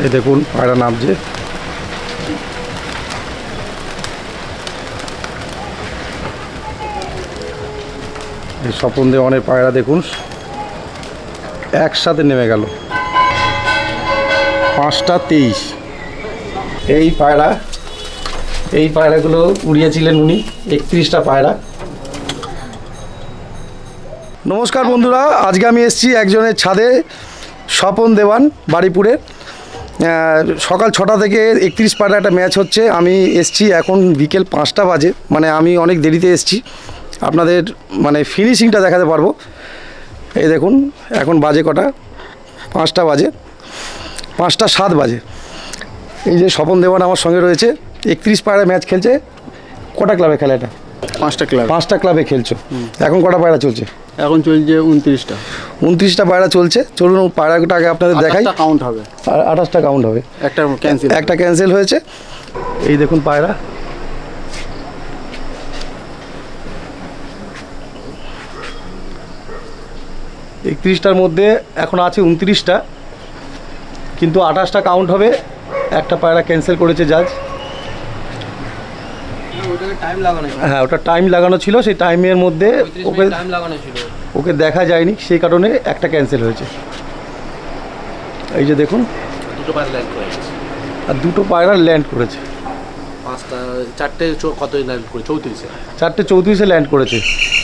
এই দেখুন পায়রা নামছে। এই স্বপন দেওয়ানের পায়রা দেখুন একসাথে নেমে গেল 5টা 23। এই পায়রাগুলো উড়িয়েছিলেন উনি 31টা পায়রা। নমস্কার বন্ধুরা, আজকে আমি এসেছি একজনের ছাদে, স্বপন দেওয়ান বাড়িপুরের। সকাল 6টা থেকে 31 পায়রা একটা ম্যাচ হচ্ছে। আমি এসেছি এখন বিকেল 5টা বাজে, মানে আমি অনেক দেরিতে এসেছি, আপনাদের মানে ফিনিশিংটা দেখাতে পারবো। এই দেখুন এখন বাজে কটা, 5টা বাজে, 5টা 7 বাজে। এই যে স্বপন দেওয়ান আমার সঙ্গে রয়েছে, 31 পায়রা ম্যাচ খেলছে। কটা ক্লাবে খেলে এটা? 5টা ক্লাবে খেলছো। এখন কটা পায়রা চলছে? এখন চলছে 29টা পায়রা চলছে। চলুন পায়রাটা আগে আপনাদের দেখাই। কাউন্ট হবে, 28টা কাউন্ট হবে, একটা ক্যান্সেল হয়েছে। এই দেখুন পায়রা, একত্রিশটার মধ্যে এখন আছে 29টা, কিন্তু 28টা কাউন্ট হবে। একটা পায়রা ক্যান্সেল করেছে জাজ। হ্যাঁ, ওটা টাইম লাগানো ছিল, সেই টাইমের মধ্যে ওকে দেখা যায়নি, সেই কারণে একটা ক্যান্সেল হয়েছে। এই যে দেখুন আর দুটো পায়রা ল্যান্ড করেছে। 4টে কত ল্যান্ড করে? 4টে 34-এ ল্যান্ড করেছে।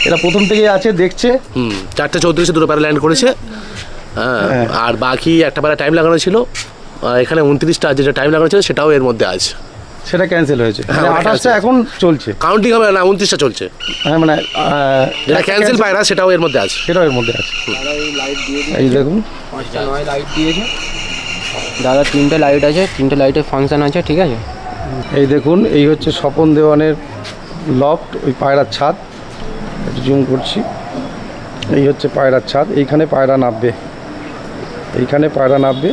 এটা প্রথম থেকেই আছে, দেখছে। 4টে 34-এ দুটো পায়রা ল্যান্ড করেছে। হ্যাঁ, আর বাকি একটা পায়রা টাইম লাগানো ছিল। এখানে 29টা যেটা টাইম লাগানো ছিল সেটাও এর মধ্যে আছে, সেটা ক্যান্সেল হয়েছে। 28টা এখন চলছে, কাউন্টিং হবে না, 29টা চলছে। হ্যাঁ, মানে যেটা ক্যান্সেল পায়রা সেটাও এর মধ্যে আছে, এই দেখুন 5টা 9 লাইট দিয়েছে দাদা, 3টে লাইট আছে, 3টে লাইটের ফাংশন আছে, ঠিক আছে। এই দেখুন এই হচ্ছে স্বপন দেওয়ানের লফট, ওই পায়রার ছাদ, একটু জুম করছি। এই হচ্ছে পায়রার ছাদ, এইখানে পায়রা নামবে, এইখানে পায়রা নামবে।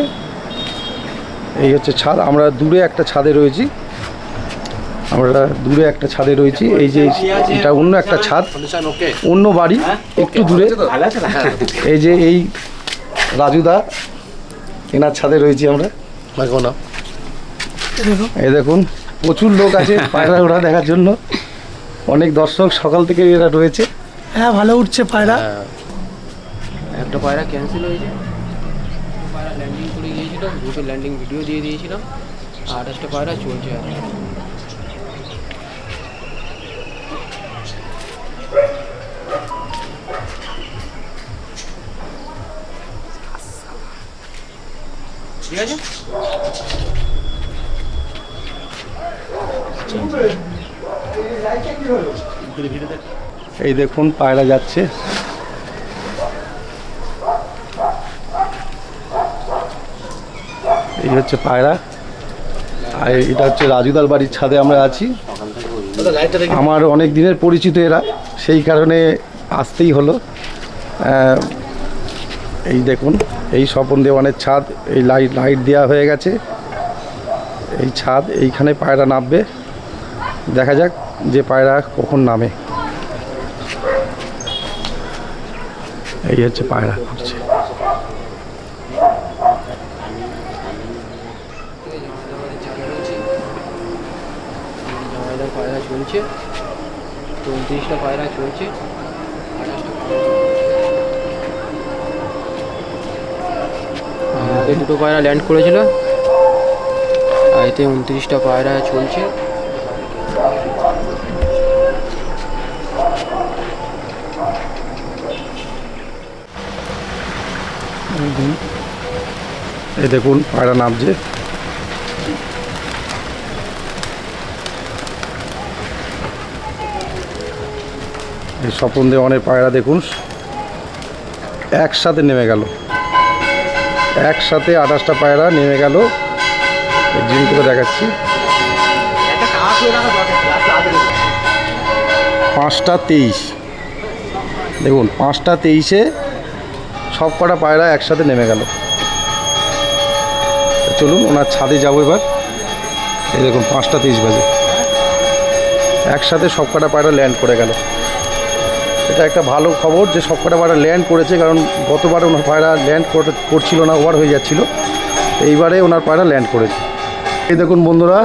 এই হচ্ছে ছাদ। আমরা দূরে একটা ছাদে রয়েছি, এই যে এটা অন্য একটা ছাদ, অন্য বাড়ি একটু দূরে। এই যে এই রাজুদা, এনার ছাদে রয়েছি আমরা। এই দেখুন প্রচুর লোক আছে পায়রা ওড়া দেখার জন্য, অনেক দর্শক সকাল থেকে এরা রয়েছে। হ্যাঁ, ভালো উঠছে পায়রা। একটা পায়রা ক্যান্সেল হয়েছে, পায়রা ল্যান্ডিং করে গিয়েছিল, গ্রুপে ল্যান্ডিং ভিডিও দিয়ে দিয়েছিলাম। 28টা পায়রা চলছে। ঠিক আছে, এই দেখুন পায়রা যাচ্ছে। এই হচ্ছে পায়রা, আর এটা হচ্ছে রাজুদার বাড়ির ছাদে আমরা আছি। আমার অনেক দিনের পরিচিত এরা, সেই কারণে আসতেই হলো। এই দেখুন এই স্বপন দেওয়ানের ছাদ, এই লাইট দেওয়া হয়ে গেছে। এই ছাদ, এইখানে পায়রা নামবে, দেখা যাক যে পায়রা কখন নামে। এই হচ্ছে পায়রা করছে। পায়রা চলছে, 29টা পায়রা চলছে। আগে দুটো পায়রা ল্যান্ড করেছিল, আর এতে 29টা পায়রা চলছে। এই দেখুন পায়রা নামছে। এই স্বপন দেওয়ানের পায়রা দেখুন একসাথে নেমে গেল, একসাথে 28টা পায়রা নেমে গেল। জিম করে দেখাচ্ছি। 5টা 23, দেখুন 5টা 23-এ সব কটা পায়রা একসাথে নেমে গেল। চলুন ওনার ছাদে যাবো এবার। এই দেখুন 5টা 23 বাজে, একসাথে সব কটা পায়রা ল্যান্ড করে গেল। এটা একটা ভালো খবর যে সবকটা পায়রা ল্যান্ড করেছে, কারণ গতবার ওনার পায়রা ল্যান্ড করছিল না, ওভার হয়ে যাচ্ছিল। এইবারে ওনার পায়রা ল্যান্ড করেছে। এই দেখুন বন্ধুরা,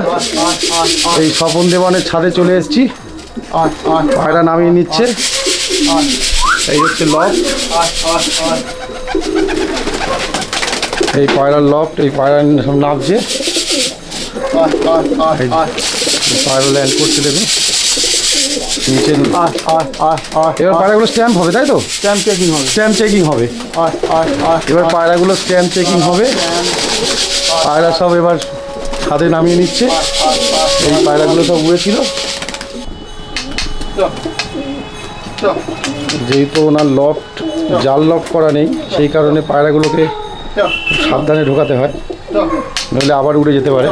এই স্বপন দেওয়ানের ছাদে চলে এসেছি, পায়রা নামিয়ে নিচ্ছে। এই হচ্ছে লফট, এই পায়রার লফট, এই পায়রা সব নামছে, পায়রা ল্যান্ড করছে দেখুন নিচে। এবার পায়রাগুলো স্ট্যাম্প হবে, তাই তো? স্ট্যাম্প চেকিং হবে, স্ট্যাম্প চেকিং হবে এবার পায়রাগুলো স্ট্যাম্প চেকিং হবে। পায়রা সব এবার ছাদে নামিয়ে নিচ্ছে। এই পায়রাগুলো সব উড়েছিল, যেহেতু ওনার লফট জাল লক করা নেই, সেই কারণে পায়রাগুলোকে খুব সাবধানে ঢোকাতে হয়, নইলে আবার উড়ে যেতে পারে।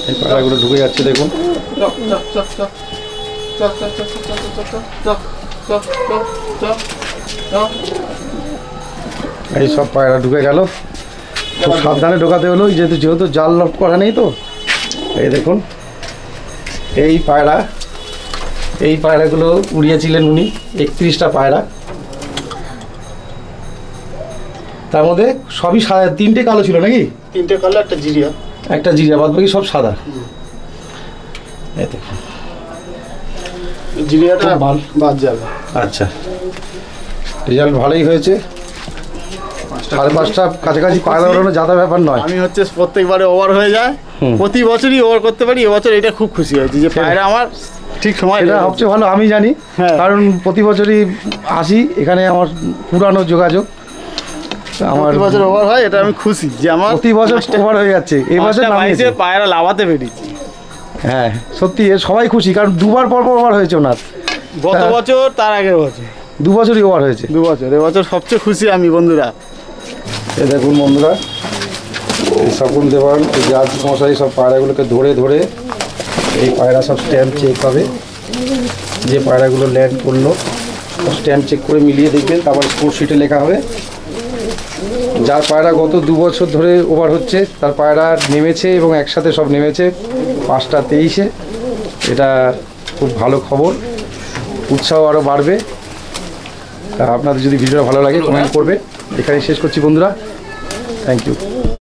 এই পায়রাগুলো ঢুকে যাচ্ছে দেখুন। এই সব পায়রা ঢুকে গেল, খুব সাবধানে ঢোকাতে হলো, যেহেতু জাল লক করা নেই তো। এই দেখুন এই পায়রাগুলো উড়িয়েছিলেন উনি, 31টা পায়রা, তার মধ্যে সবই সাদা, 3টে কালো ছিল নাকি? 3টে কালো, একটা জিরিয়া, বাদ বাকি সব সাদা। এই দেখুন জিরিয়াটা বাদ যাবে। আচ্ছা, রেজাল্ট ভালোই হয়েছে। 5.5টা কাছাকাছি পায়রা ওড়ানো যাতা ব্যাপার নয়। আমি হচ্ছে প্রত্যেকবারে ওভার হয়ে যায়, প্রতি বছরই ওভার করতে পারি। এবছর এটা খুব খুশি হয়েছি যে পায়রা আমার ঠিক সময়। এটা সবচেয়ে ভালো, আমি জানি, কারণ প্রতি বছরই আসি এখানে, আমার পুরানো যোগাযোগ। আমার প্রতি বছর ওভার হয়, এটা আমি খুশি যে আমার প্রতি বছর ওভার হয়ে যাচ্ছে। এই বছর নামিয়েছে, পায়রা লাভাতে পেরেছি। হ্যাঁ সত্যি সবাই খুশি, কারণ দুবার পর ওভার হয়েছে ওনার। গত বছর, তার আগের বছর, 2 বছরই ওভার হয়েছে। 2 বছর। এবছর সবচেয়ে খুশি আমি বন্ধুরা। এই দেখুন বন্ধুরা, এই স্বপন দেওয়ান, এই জাজ মশাই সব পায়রাগুলোকে ধরে ধরে, এই পায়রা সব স্ট্যাম্প চেক হবে, যে পায়রাগুলো ল্যান্ড করলো স্ট্যাম্প চেক করে মিলিয়ে দেখবেন, তারপর স্কোর শিটে লেখা হবে। যার পায়রা গত 2 বছর ধরে ওভার হচ্ছে, তার পায়রা নেমেছে এবং একসাথে সব নেমেছে 5টা 23-এ। এটা খুব ভালো খবর, উৎসাহ আরও বাড়বে। আপনাদের যদি ভিডিওটা ভালো লাগে কমেন্ট করবে। এখানে শেষ করছি বন্ধুরা, থ্যাংক ইউ।